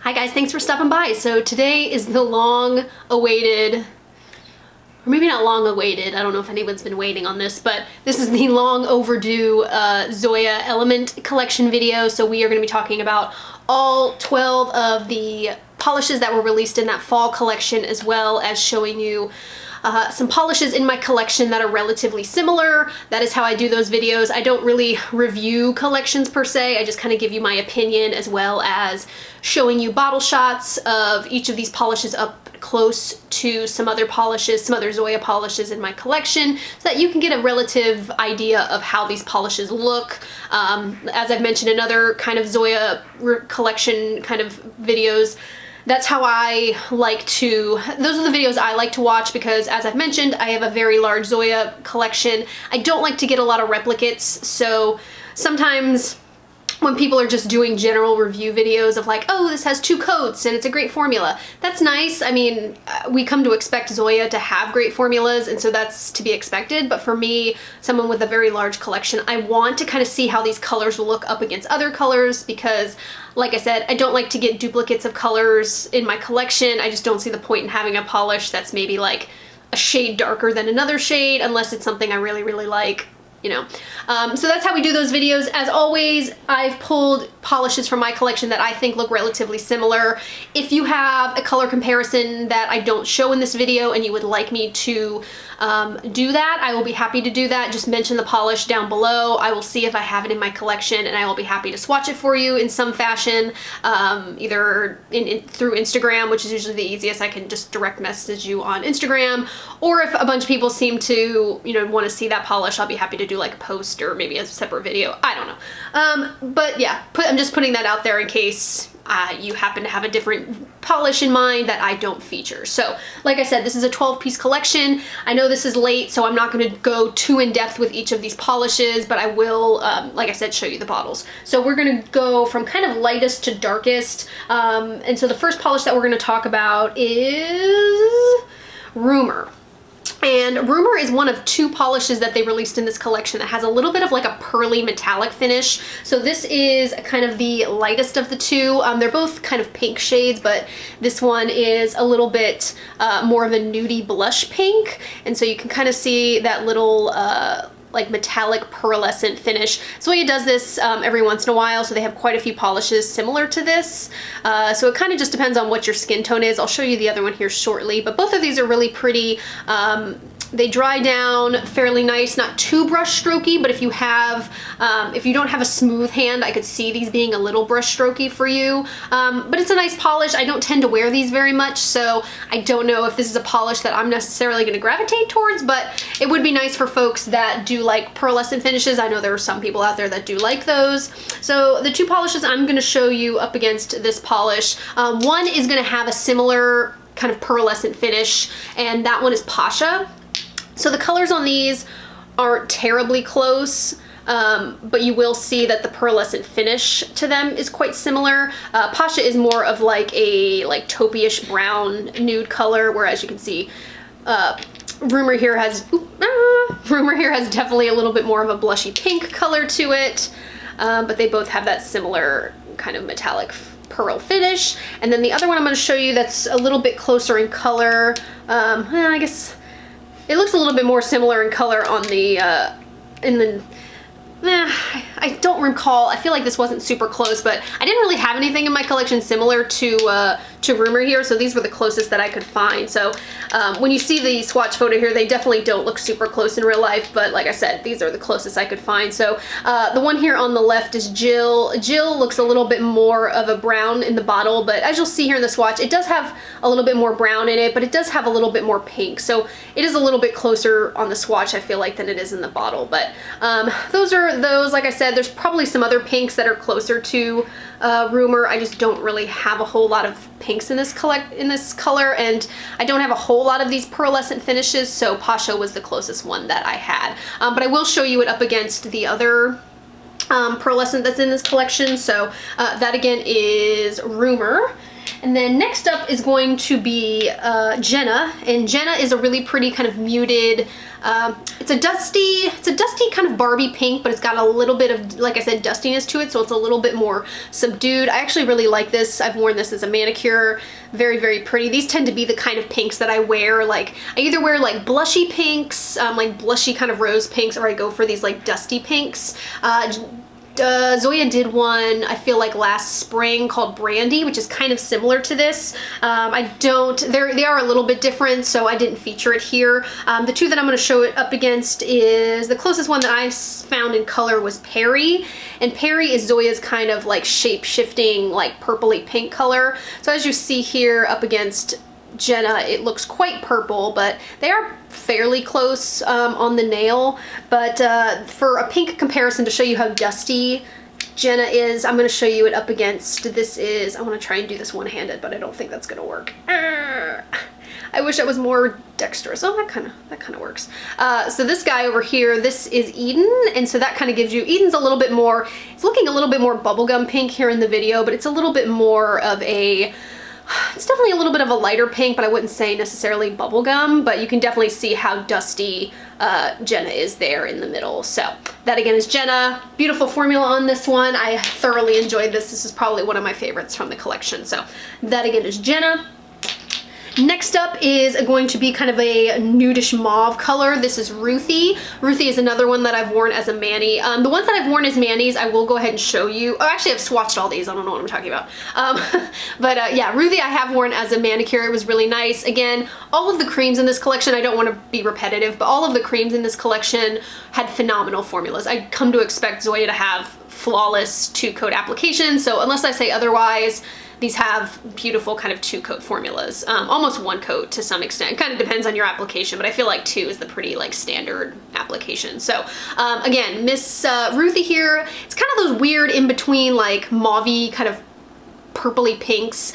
Hi guys, thanks for stopping by. So today is the long awaited, or maybe not long awaited, I don't know if anyone's been waiting on this, but this is the long overdue Zoya Element collection video. So we are going to be talking about all 12 of the polishes that were released in that fall collection, as well as showing you some polishes in my collection that are relatively similar. That is how I do those videos. I don't really review collections per se, I just kind of give you my opinion, as well as showing you bottle shots of each of these polishes up close to some other polishes, some other Zoya polishes in my collection, so that you can get a relative idea of how these polishes look. As I've mentioned in other kind of Zoya collection kind of videos, that's how I like to, those are the videos I like to watch, because as I've mentioned, I have a very large Zoya collection. I don't like to get a lot of replicates, so sometimes when people are just doing general review videos of like, oh, this has 2 coats and it's a great formula, that's nice. I mean, we come to expect Zoya to have great formulas, and so that's to be expected. But for me, someone with a very large collection, I want to kind of see how these colors will look up against other colors, because like I said, I don't like to get duplicates of colors in my collection. I just don't see the point in having a polish that's maybe like a shade darker than another shade, unless it's something I really, really like. You know, so that's how we do those videos. As always, I've pulled polishes from my collection that I think look relatively similar. If you have a color comparison that I don't show in this video and you would like me to do that, I will be happy to do that. Just mention the polish down below. I will see if I have it in my collection, and I will be happy to swatch it for you in some fashion, either through Instagram, which is usually the easiest. I can just direct message you on Instagram, or if a bunch of people seem to, you know, want to see that polish, I'll be happy to do like a post or maybe a separate video. I don't know. But yeah, I'm just putting that out there in case you happen to have a different polish in mind that I don't feature. So like I said, this is a 12-piece collection. I know this is late, so I'm not going to go too in depth with each of these polishes, but I will, like I said, show you the bottles. So we're going to go from kind of lightest to darkest. And so the first polish that we're going to talk about is Rumor. And Rumor is one of 2 polishes that they released in this collection that has a little bit of like a pearly metallic finish. So this is kind of the lightest of the 2. They're both kind of pink shades, but this one is a little bit more of a nudie blush pink. And so you can kind of see that little like metallic pearlescent finish. Zoya does this every once in a while, so they have quite a few polishes similar to this. So it kind of just depends on what your skin tone is. I'll show you the other one here shortly, but both of these are really pretty. They dry down fairly nice, not too brush strokey, but if you have, if you don't have a smooth hand, I could see these being a little brush strokey for you. But it's a nice polish. I don't tend to wear these very much, so I don't know if this is a polish that I'm necessarily going to gravitate towards, but it would be nice for folks that do like pearlescent finishes. I know there are some people out there that do like those. So the 2 polishes I'm going to show you up against this polish, one is going to have a similar kind of pearlescent finish, and that one is Pasha. So the colors on these aren't terribly close, but you will see that the pearlescent finish to them is quite similar. Pasha is more of like a taupey-ish brown nude color, whereas you can see Rumor here has definitely a little bit more of a blushy pink color to it, but they both have that similar kind of metallic pearl finish. And then the other one I'm going to show you that's a little bit closer in color, I guess it looks a little bit more similar in color on the, I don't recall. I feel like this wasn't super close, but I didn't really have anything in my collection similar to Rumor here, so these were the closest that I could find. So when you see the swatch photo here, they definitely don't look super close in real life, but like I said, these are the closest I could find. So the one here on the left is Jill. Jill looks a little bit more of a brown in the bottle, but as you'll see here in the swatch, it does have a little bit more brown in it, but it does have a little bit more pink. So it is a little bit closer on the swatch, I feel like, than it is in the bottle. But those are those. Like I said, there's probably some other pinks that are closer to Rumor. I just don't really have a whole lot of pinks in this color, and I don't have a whole lot of these pearlescent finishes, so Pasha was the closest one that I had. But I will show you it up against the other pearlescent that's in this collection. So that again is Rumor. And then next up is going to be Jenna, and Jenna is a really pretty kind of muted, it's a dusty kind of Barbie pink, but it's got a little bit of, like I said, dustiness to it, so it's a little bit more subdued. I actually really like this. I've worn this as a manicure. Very, very pretty. These tend to be the kind of pinks that I wear. Like, I either wear like blushy pinks, like blushy kind of rose pinks, or I go for these like dusty pinks. Zoya did one, I feel like last spring, called Brandy, which is kind of similar to this. They are a little bit different, so I didn't feature it here. The two that I'm going to show it up against is, the closest one that I found in color was Perrie, and Perrie is Zoya's kind of like shape-shifting, like purpley pink color. So as you see here up against Jenna, it looks quite purple, but they are fairly close on the nail. But for a pink comparison to show you how dusty Jenna is, I'm going to show you it up against, this is, I want to try and do this one-handed, but I don't think that's going to work. I wish I was more dexterous. Oh, that kind of works. So this guy over here, this is Eden, and so that kind of gives you, Eden's a little bit more, it's looking a little bit more bubblegum pink here in the video, but it's a little bit more of a, it's definitely a little bit of a lighter pink, but I wouldn't say necessarily bubblegum, but you can definitely see how dusty Jenna is there in the middle. So that again is Jenna. Beautiful formula on this one. I thoroughly enjoyed this. This is probably one of my favorites from the collection. So that again is Jenna. Next up is going to be kind of a nudish mauve color. This is Ruthie. Ruthie is another one that I've worn as a mani. The ones that I've worn as manis, I will go ahead and show you. Oh, actually I've swatched all these. I don't know what I'm talking about. Yeah, Ruthie I have worn as a manicure. It was really nice. Again, all of the creams in this collection, I don't want to be repetitive, but all of the creams in this collection had phenomenal formulas. I come to expect Zoya to have flawless 2-coat application, so unless I say otherwise, these have beautiful kind of 2-coat formulas, almost 1-coat to some extent. It kind of depends on your application, but I feel like 2 is the pretty like standard application. So again, Miss Ruthie here, it's kind of those weird in between like mauve-y kind of purpley pinks.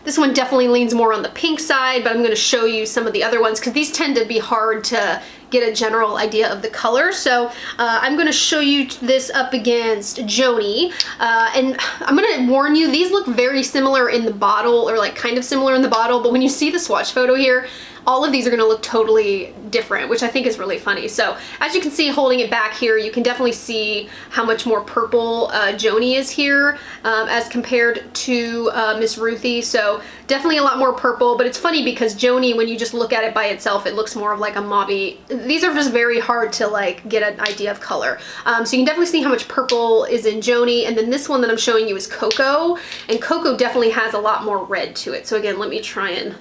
This one definitely leans more on the pink side, but I'm going to show you some of the other ones because these tend to be hard to get a general idea of the color. So I'm going to show you this up against Joni, and I'm going to warn you, these look very similar in the bottle, or like kind of similar in the bottle, but when you see the swatch photo here, all of these are going to look totally different, which I think is really funny. So as you can see, holding it back here, you can definitely see how much more purple Joni is here as compared to Miss Ruthie. So definitely a lot more purple, but it's funny because Joni, when you just look at it by itself, it looks more of like a mauve. These are just very hard to like get an idea of color. So you can definitely see how much purple is in Joni. And then this one that I'm showing you is Coco, and Coco definitely has a lot more red to it. So again, let me try and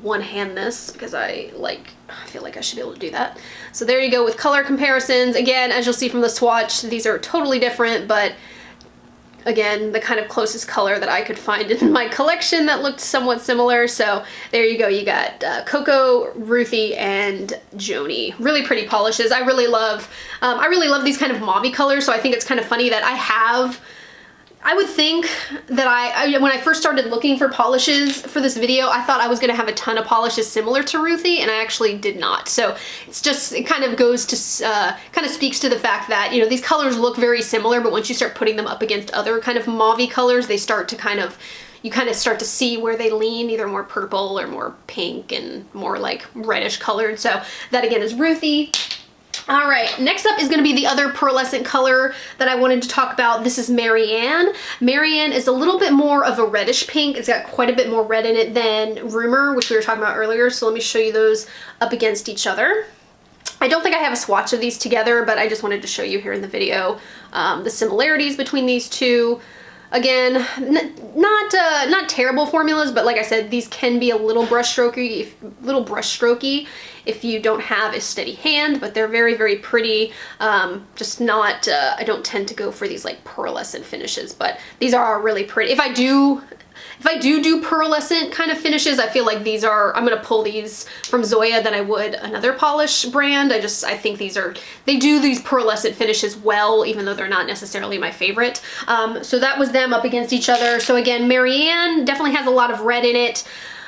one-hand this because I feel like I should be able to do that. So there you go with color comparisons. Again, as you'll see from the swatch, these are totally different, but again, the kind of closest color that I could find in my collection that looked somewhat similar. So there you go. You got Coco, Ruthie, and Joni. Really pretty polishes. I really love these kind of mauve colors. So I think it's kind of funny that I would think that when I first started looking for polishes for this video, I thought I was gonna have a ton of polishes similar to Ruthie, and I actually did not. So it kind of goes to, kind of speaks to the fact that, you know, these colors look very similar, but once you start putting them up against other kind of mauve colors, they start to you kind of start to see where they lean, either more purple or more pink and more like reddish colored. So that again is Ruthie. All right, next up is going to be the other pearlescent color that I wanted to talk about. This is Maryann. Maryann is a little bit more of a reddish pink. It's got quite a bit more red in it than Rumor, which we were talking about earlier. So let me show you those up against each other. I don't think I have a swatch of these together, but I just wanted to show you here in the video the similarities between these two. Again, not terrible formulas, but like I said, these can be a little brushstrokey if you don't have a steady hand, but they're very, very pretty. Just not, I don't tend to go for these like pearlescent finishes, but these are really pretty. If I do pearlescent kind of finishes, I feel like I'm gonna pull these from Zoya than I would another polish brand. I think they do these pearlescent finishes well, even though they're not necessarily my favorite. So that was them up against each other. So again, Maryann definitely has a lot of red in it.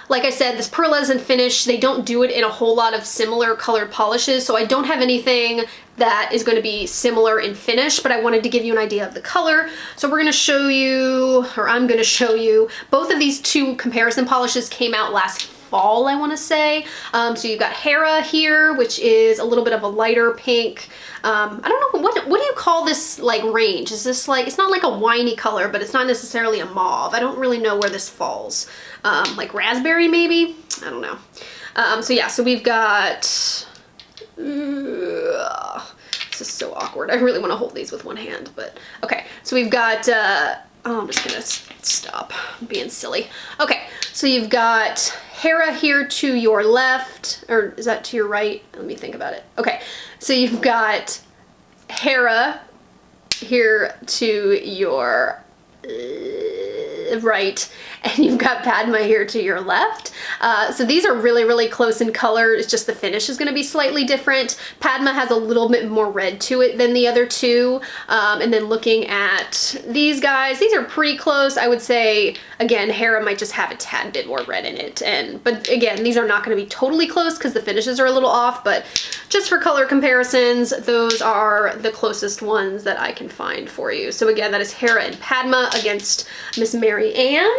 like I said, this pearlescent finish, they don't do it in a whole lot of similar colored polishes, so I don't have anything that is going to be similar in finish, but I wanted to give you an idea of the color. So we're going to show you, or I'm going to show you, both of these two comparison polishes came out last fall, I want to say. So you've got Hera here, which is a little bit of a lighter pink. I don't know, what do you call this like range? Is this like, it's not like a winey color, but it's not necessarily a mauve. I don't really know where this falls. Like raspberry maybe? I don't know. So yeah, so we've got, this is so awkward. I really want to hold these with one hand, but okay. So we've got, oh, I'm just gonna stop being silly. Okay, so you've got Hera here to your left, or is that to your right? Let me think about it. Okay, so you've got Hera here to your right, and you've got Padma here to your left. So these are really, really close in color. It's just the finish is going to be slightly different. Padma has a little bit more red to it than the other two. And then looking at these guys, these are pretty close. I would say, again, Hera might just have a tad bit more red in it. But again, these are not going to be totally close because the finishes are a little off, but just for color comparisons, those are the closest ones that I can find for you. So again, that is Hera and Padma against Miss Maryann.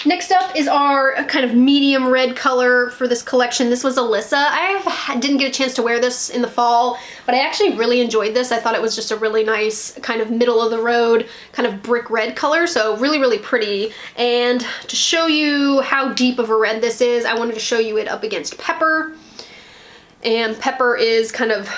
Next up is our kind of medium red color for this collection. This was Alyssa. I didn't get a chance to wear this in the fall, but I actually really enjoyed this. I thought it was just a really nice kind of middle of the road kind of brick red color, so really, really pretty. And to show you how deep of a red this is, I wanted to show you it up against Pepper. And Pepper is kind of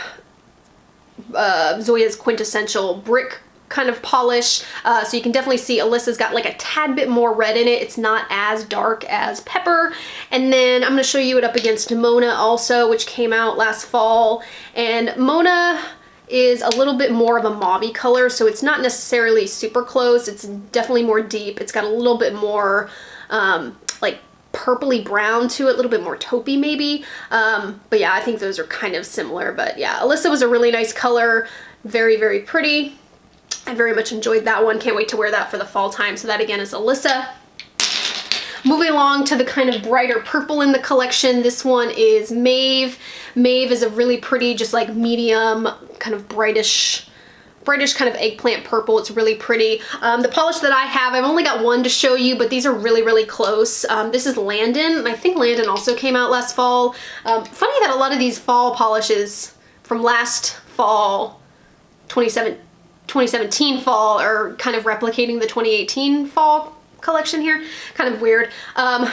Zoya's quintessential brick kind of polish, so you can definitely see Alyssa's got like a tad bit more red in it. It's not as dark as Pepper. And then I'm going to show you it up against Mona also, which came out last fall. And Mona is a little bit more of a mauve color, so it's not necessarily super close. It's definitely more deep. It's got a little bit more like purpley brown to it, a little bit more taupey maybe. But yeah, I think those are kind of similar. But yeah, Alyssa was a really nice color. Very, very pretty. I very much enjoyed that one. Can't wait to wear that for the fall time. So that again is Alyssa. Moving along to the kind of brighter purple in the collection, this one is Maeve. Maeve is a really pretty, just like medium, kind of brightish kind of eggplant purple. It's really pretty. The polish that I have, I've only got one to show you, but these are really, really close. This is Landon, and I think Landon also came out last fall. Funny that a lot of these fall polishes from last fall, 2017 fall, are kind of replicating the 2018 fall collection here. Kind of weird.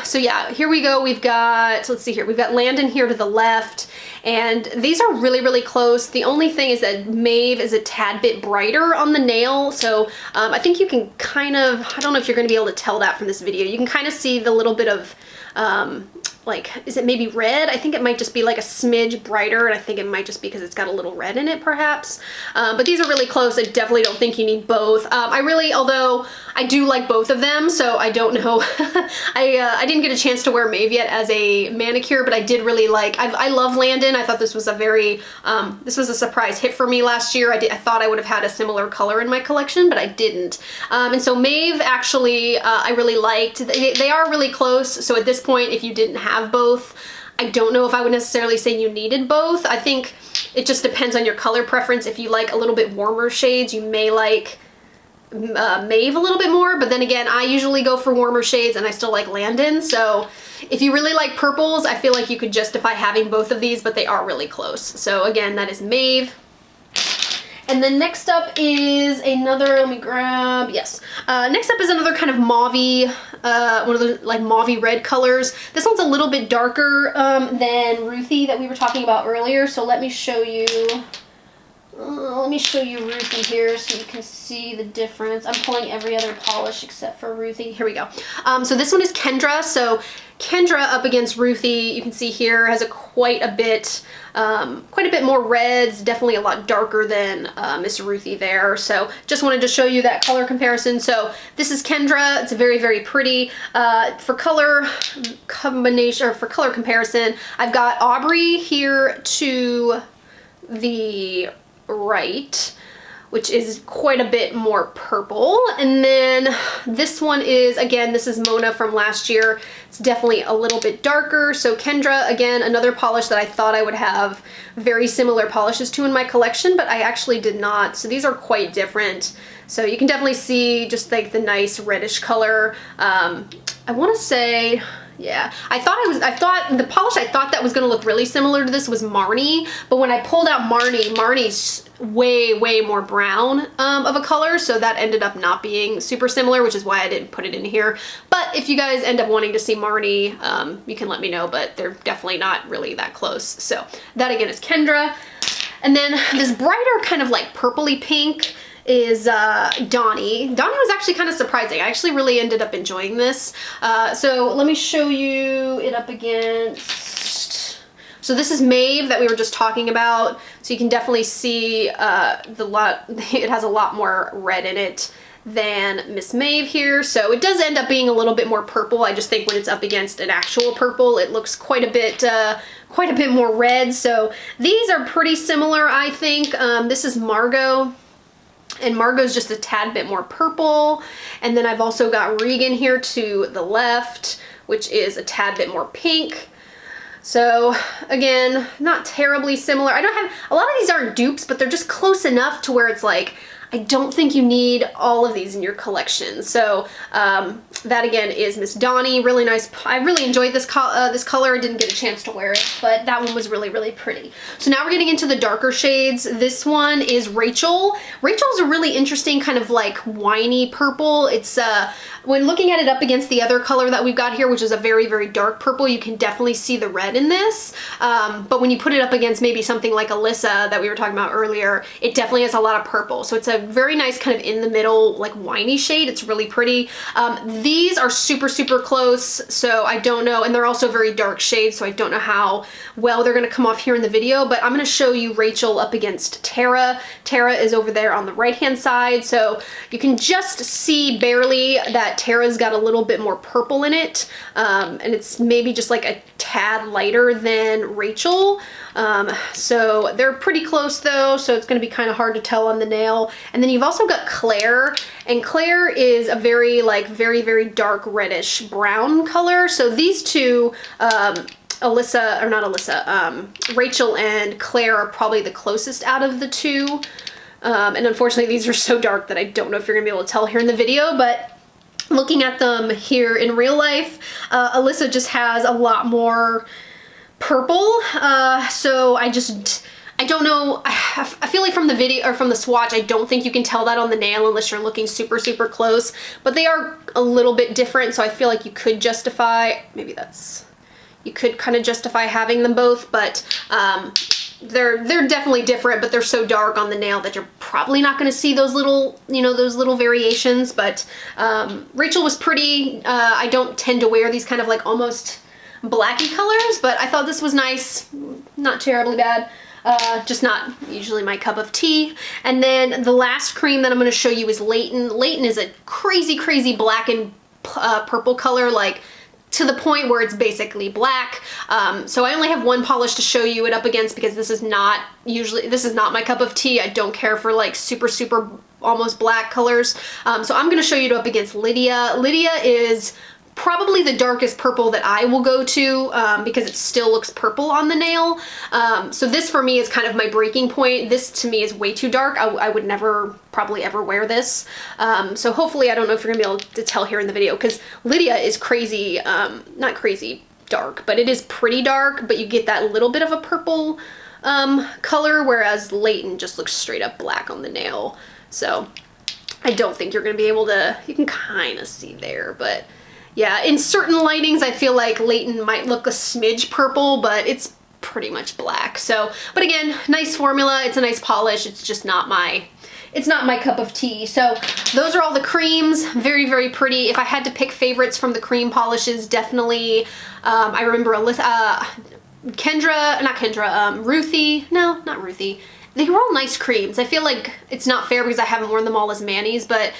So yeah, here we go. We've got, let's see here, we've got Landon here to the left, and these are really, really close. The only thing is that Maeve is a tad bit brighter on the nail, so I think you can kind of, I don't know if you're going to be able to tell that from this video. You can kind of see the little bit of like, is it maybe red? I think it might just be like a smidge brighter, and I think it might just be because it's got a little red in it perhaps. But these are really close. I definitely don't think you need both. Although I do like both of them, so I don't know. I didn't get a chance to wear Maeve yet as a manicure, but I did really like, I love Landon. I thought this was a very, this was a surprise hit for me last year. I thought I would have had a similar color in my collection, but I didn't. And so Maeve actually, I really liked. They are really close, so at this point, if you didn't have both, I don't know if I would necessarily say you needed both. I think it just depends on your color preference. If you like a little bit warmer shades, you may like Maeve a little bit more, but then again, I usually go for warmer shades and I still like Landon. So if you really like purples, I feel like you could justify having both of these, but they are really close. So again, that is Maeve. And then next up is another, let me grab, yes. Next up is another kind of mauvey, one of those like mauvey red colors. This one's a little bit darker than Ruthie that we were talking about earlier. So let me show you Ruthie here so you can see the difference. I'm pulling every other polish except for Ruthie. Here we go. So this one is Kendra. So Kendra up against Ruthie, you can see here, has quite a bit more reds, definitely a lot darker than Miss Ruthie there. So just wanted to show you that color comparison. So this is Kendra. It's very, very pretty. For color combination, or for color comparison, I've got Aubrey here to the right, which is quite a bit more purple. And then this one is, again, this is Mona from last year. It's definitely a little bit darker. So Kendra, again, another polish that I thought I would have very similar polishes to in my collection, but I actually did not. So these are quite different. So you can definitely see just like the nice reddish color. I want to say, yeah, I thought the polish I thought that was going to look really similar to this was Marnie, but when I pulled out Marnie's way more brown of a color, so that ended up not being super similar, which is why I didn't put it in here. But if you guys end up wanting to see Marnie, you can let me know, but they're definitely not really that close. So that again is Kendra. And then this brighter kind of like purpley pink is Donnie. Donnie was actually kind of surprising. I actually really ended up enjoying this. So let me show you it up against. So this is Maeve that we were just talking about. So you can definitely see it has a lot more red in it than Miss Maeve here. So it does end up being a little bit more purple. I just think when it's up against an actual purple, it looks quite a bit more red. So these are pretty similar, I think. This is Margo. And Margo's just a tad bit more purple. And then I've also got Reagan here to the left, which is a tad bit more pink. So again, not terribly similar. I don't have, a lot of these aren't dupes, but they're just close enough to where it's like, I don't think you need all of these in your collection. So that again is Miss Donnie, really nice. I really enjoyed this color. I didn't get a chance to wear it, but that one was really pretty. So now we're getting into the darker shades. This one is Rachael. Rachael's a really interesting kind of like winey purple. It's when looking at it up against the other color that we've got here, which is a very dark purple, you can definitely see the red in this. But when you put it up against maybe something like Alyssa that we were talking about earlier, it definitely has a lot of purple. So it's a very nice kind of in the middle like winey shade. It's really pretty. These are super close, so I don't know, and they're also very dark shades, so I don't know how well they're gonna come off here in the video, but I'm gonna show you Rachael up against Tara. Tara is over there on the right hand side, so you can just see barely that Tara's got a little bit more purple in it, and it's maybe just like a tad lighter than Rachael. So they're pretty close though, so it's going to be kind of hard to tell on the nail. And then you've also got Claire, and Claire is a very very dark reddish brown color. So these two, Rachael and Claire are probably the closest out of the two. And unfortunately these are so dark that I don't know if you're gonna be able to tell here in the video, but looking at them here in real life, Alyssa just has a lot more purple, so I don't know. I feel like from the video or from the swatch, I don't think you can tell that on the nail unless you're looking super close, but they are a little bit different, so I feel like you could justify, you could kind of justify having them both, but they're definitely different, but they're so dark on the nail that you're probably not going to see those little, those little variations. But Rachael was pretty. I don't tend to wear these kind of like almost blacky colors, but I thought this was nice, not terribly bad. Just not usually my cup of tea. And then the last cream that I'm going to show you is Layton. Layton is a crazy black and purple color, like to the point where it's basically black. So I only have one polish to show you it up against because this is not my cup of tea. I don't care for like super almost black colors. So I'm going to show you it up against Lydia. Lydia is probably the darkest purple that I will go to because it still looks purple on the nail. So this for me is kind of my breaking point. This to me is way too dark. I would never probably ever wear this. So hopefully, I don't know if you're gonna be able to tell here in the video because Lydia is crazy, not crazy dark, but it is pretty dark, but you get that little bit of a purple color, whereas Layton just looks straight up black on the nail. So I don't think you're gonna be able to, you can kind of see there, but yeah, in certain lightings, I feel like Layton might look a smidge purple, but it's pretty much black. So, but again, nice formula. It's a nice polish. It's just not my cup of tea. So those are all the creams. Very pretty. If I had to pick favorites from the cream polishes, definitely, I remember Alyssa, Ruthie. No, not Ruthie. they were all nice creams. I feel like it's not fair because I haven't worn them all as manis, but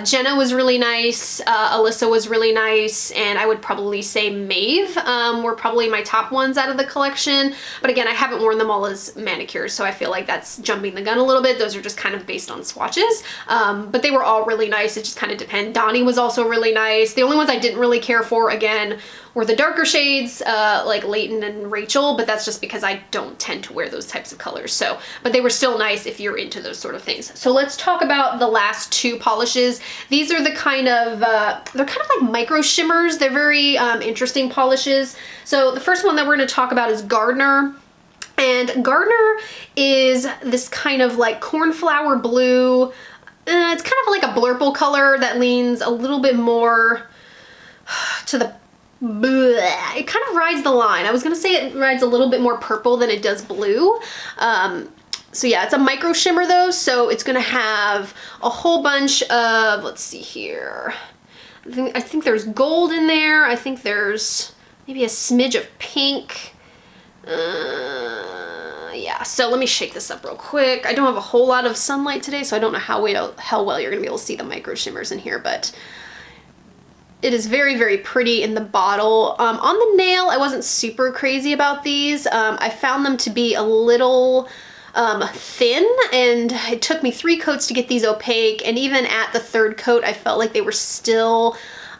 Jenna was really nice, Alyssa was really nice, and I would probably say Maeve were probably my top ones out of the collection. But again, I haven't worn them all as manicures, so I feel like that's jumping the gun a little bit. Those are just kind of based on swatches, but they were all really nice. It just kind of depends. Donnie was also really nice. The only ones I didn't really care for, again, were the darker shades, like Layton and Rachael, but that's just because I don't tend to wear those types of colors. So, but they were still nice if you're into those sort of things. So let's talk about the last two polishes. These are the kind of, they're kind of like micro shimmers. They're very interesting polishes. So the first one that we're gonna talk about is Gardner. And Gardner is this kind of like cornflower blue. It's kind of like a blurple color that leans a little bit more to the bleh. It kind of rides the line. I was gonna say it rides a little bit more purple than it does blue. So yeah, it's a micro shimmer though, so it's gonna have a whole bunch of, let's see here. I think there's gold in there. I think there's maybe a smidge of pink. Yeah, so let me shake this up real quick. I don't have a whole lot of sunlight today, so I don't know how well you're gonna be able to see the micro shimmers in here, but it is very, very pretty in the bottle. On the nail, I wasn't super crazy about these. I found them to be a little thin, and it took me 3 coats to get these opaque, and even at the 3rd coat, I felt like they were still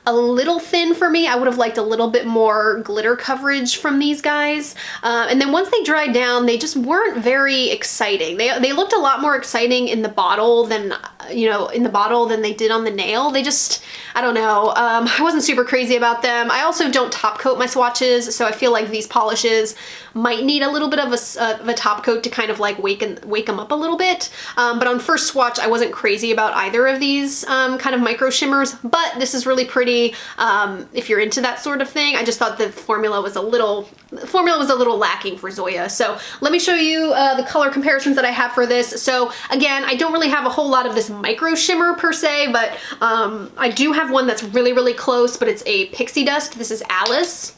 a little thin for me. I would have liked a little bit more glitter coverage from these guys. And then once they dried down, they just weren't very exciting. They looked a lot more exciting in the bottle than, you know, in the bottle than they did on the nail. They just, I don't know. I wasn't super crazy about them. I also don't top coat my swatches, so I feel like these polishes might need a little bit of a top coat to kind of like wake them up a little bit. But on first swatch, I wasn't crazy about either of these kind of micro shimmers, but this is really pretty. If you're into that sort of thing. I just thought the formula was a little lacking for Zoya. So let me show you the color comparisons that I have for this. So again, I don't really have a whole lot of this micro shimmer per se, but I do have one that's really, really close, but it's a pixie dust. This is Alice.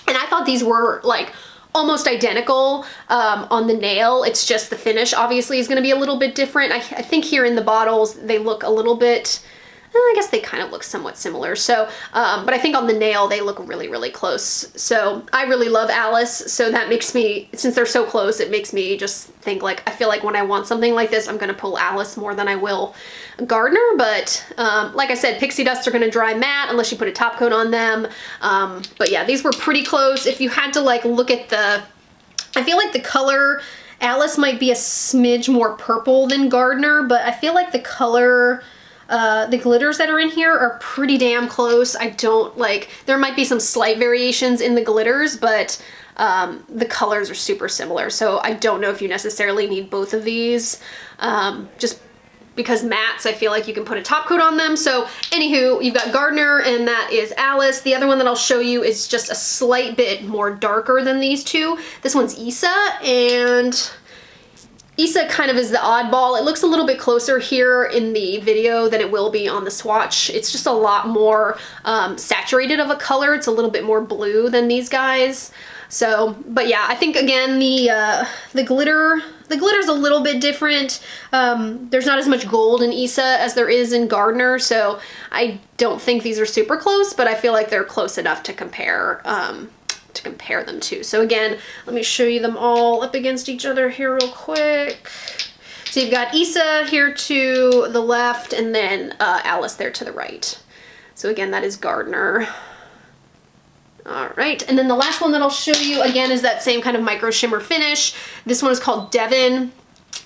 And I thought these were like almost identical on the nail. It's just the finish obviously is going to be a little bit different. I think here in the bottles, they look a little bit, I guess they kind of look somewhat similar. So, but I think on the nail, they look really, really close. So I really love Alice. So that makes me, since they're so close, it makes me just think like, I feel like when I want something like this, I'm going to pull Alice more than I will Gardner. But like I said, pixie dusts are going to dry matte unless you put a top coat on them. But yeah, these were pretty close. If you had to like look at I feel like the color, Alice might be a smidge more purple than Gardner, but I feel like the color, the glitters that are in here are pretty damn close. I don't like, there might be some slight variations in the glitters, but the colors are super similar. So I don't know if you necessarily need both of these. Just because mattes, I feel like you can put a top coat on them. So anywho, you've got Gardner and that is Alice. The other one that I'll show you is just a slight bit more darker than these two. This one's Issa, and Issa kind of is the oddball. It looks a little bit closer here in the video than it will be on the swatch. It's just a lot more saturated of a color. It's a little bit more blue than these guys. So, but yeah, I think again, the glitter's a little bit different. There's not as much gold in Issa as there is in Gardner. So I don't think these are super close, but I feel like they're close enough to compare them to. So again, let me show you them all up against each other here real quick. So you've got Issa here to the left and then Alice there to the right. So again, that is Gardner. All right, and then the last one that I'll show you again is that same kind of micro shimmer finish. This one is called Devin.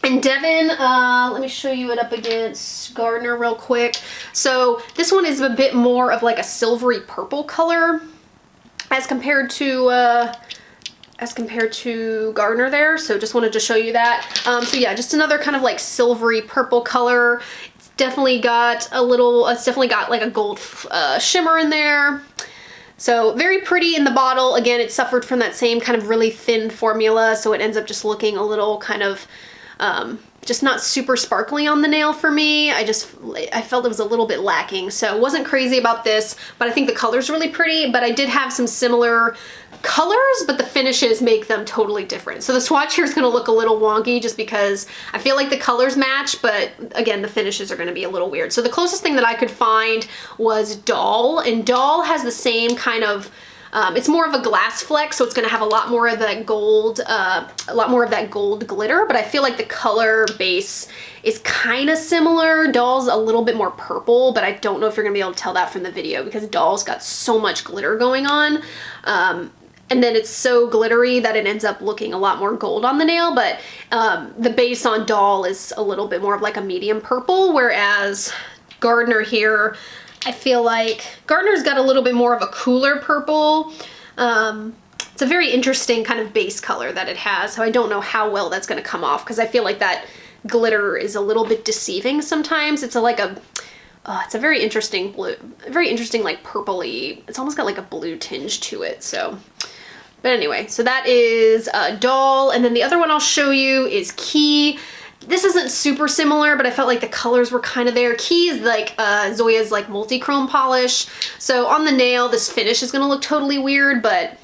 And Devin, let me show you it up against Gardner real quick. So this one is a bit more of like a silvery purple color as compared to Gardner there. So just wanted to show you that. So yeah, just another kind of like silvery purple color. It's definitely got like a gold shimmer in there. So very pretty in the bottle. Again, it suffered from that same kind of really thin formula, so it ends up just looking a little kind of just not super sparkly on the nail for me. I felt it was a little bit lacking. So wasn't crazy about this, but I think the color's really pretty, but I did have some similar colors, but the finishes make them totally different. So the swatch here is going to look a little wonky just because I feel like the colors match, but again, the finishes are going to be a little weird. So the closest thing that I could find was Daul, and Daul has the same kind of it's more of a glass flex, so it's going to have a lot more of that gold, glitter, but I feel like the color base is kind of similar. Daul's a little bit more purple, but I don't know if you're going to be able to tell that from the video because Daul's got so much glitter going on. And then it's so glittery that it ends up looking a lot more gold on the nail, but the base on Daul is a little bit more of like a medium purple, whereas Gardner here, I feel like Gardner's got a little bit more of a cooler purple. It's a very interesting kind of base color that it has, so I don't know how well that's going to come off because I feel like that glitter is a little bit deceiving sometimes. It's it's a very interesting blue, very interesting like purpley. It's almost got like a blue tinge to it. So, but anyway, so that is Daul, and then the other one I'll show you is Key. This isn't super similar, but I felt like the colors were kind of there. Key is like Zoya's like multi-chrome polish. So on the nail, this finish is gonna look totally weird, but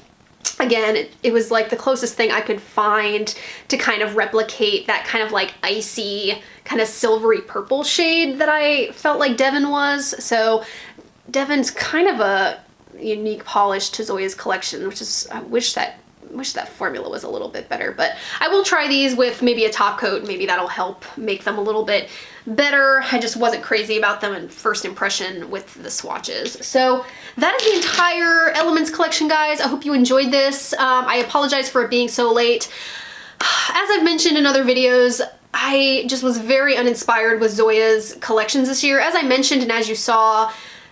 again, it was like the closest thing I could find to kind of replicate that kind of like icy, kind of silvery purple shade that I felt like Devin was. So Devin's kind of a unique polish to Zoya's collection, which is, I wish that formula was a little bit better, but I will try these with maybe a top coat. Maybe that'll help make them a little bit better. I just wasn't crazy about them in first impression with the swatches. So that is the entire Elements collection, guys. I hope you enjoyed this. I apologize for it being so late. As I've mentioned in other videos, I just was very uninspired with Zoya's collections this year. As I mentioned, and as you saw,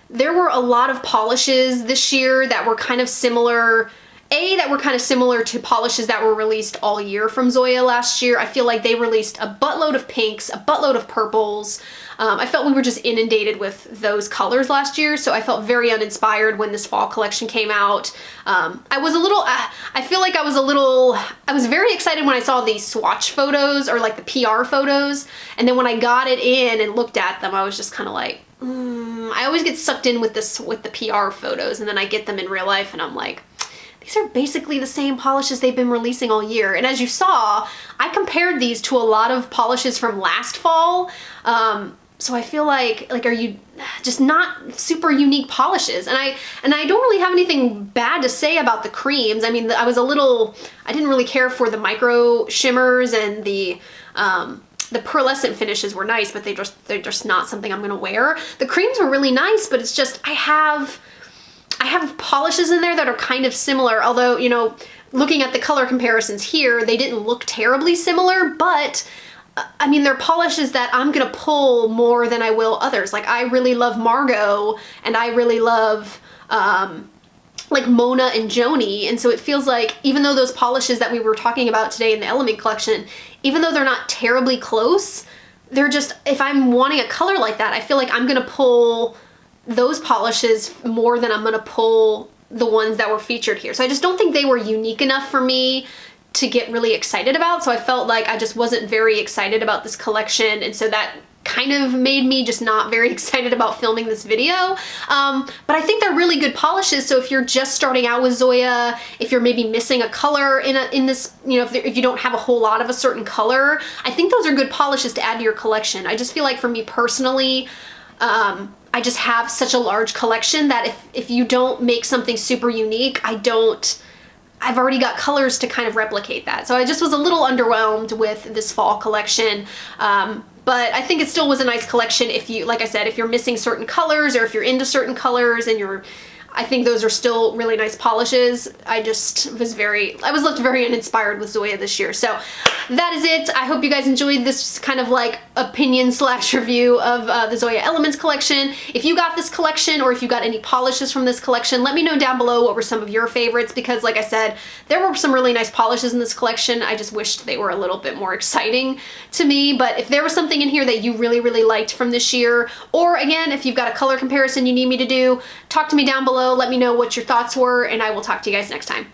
there were a lot of polishes this year that were kind of similar to polishes that were released all year from Zoya last year. I feel like they released a buttload of pinks, a buttload of purples. I felt we were just inundated with those colors last year, so I felt very uninspired when this fall collection came out. I was very excited when I saw these swatch photos or like the PR photos, and then when I got it in and looked at them, I was just kind of like, I always get sucked in with the PR photos, and then I get them in real life and I'm like, these are basically the same polishes they've been releasing all year. And as you saw, I compared these to a lot of polishes from last fall. So I feel like are you just not super unique polishes? And I don't really have anything bad to say about the creams. I mean, I didn't really care for the micro shimmers, and the pearlescent finishes were nice, but they're just not something I'm gonna wear. The creams were really nice, but it's just, I have polishes in there that are kind of similar, although, you know, looking at the color comparisons here, they didn't look terribly similar, but I mean, they're polishes that I'm gonna pull more than I will others. Like, I really love Margo, and I really love like Mona and Joni, and so it feels like even though those polishes that we were talking about today in the Element collection, even though they're not terribly close, they're just, if I'm wanting a color like that, I feel like I'm gonna pull those polishes more than I'm gonna pull the ones that were featured here. So I just don't think they were unique enough for me to get really excited about. So I felt like I just wasn't very excited about this collection, and so that kind of made me just not very excited about filming this video. But I think they're really good polishes. So if you're just starting out with Zoya, if you're maybe missing a color in this, you know, if you don't have a whole lot of a certain color, I think those are good polishes to add to your collection. I just feel like for me personally, I just have such a large collection that if you don't make something super unique, I've already got colors to kind of replicate that. So I just was a little underwhelmed with this fall collection. But I think it still was a nice collection if you, like I said, if you're missing certain colors or if you're into certain colors and I think those are still really nice polishes. I was left very uninspired with Zoya this year. So that is it. I hope you guys enjoyed this kind of like opinion / review of the Zoya Elements collection. If you got this collection or if you got any polishes from this collection, let me know down below what were some of your favorites, because like I said, there were some really nice polishes in this collection. I just wished they were a little bit more exciting to me. But if there was something in here that you really, really liked from this year, or again, if you've got a color comparison you need me to do, talk to me down below. Let me know what your thoughts were, and I will talk to you guys next time.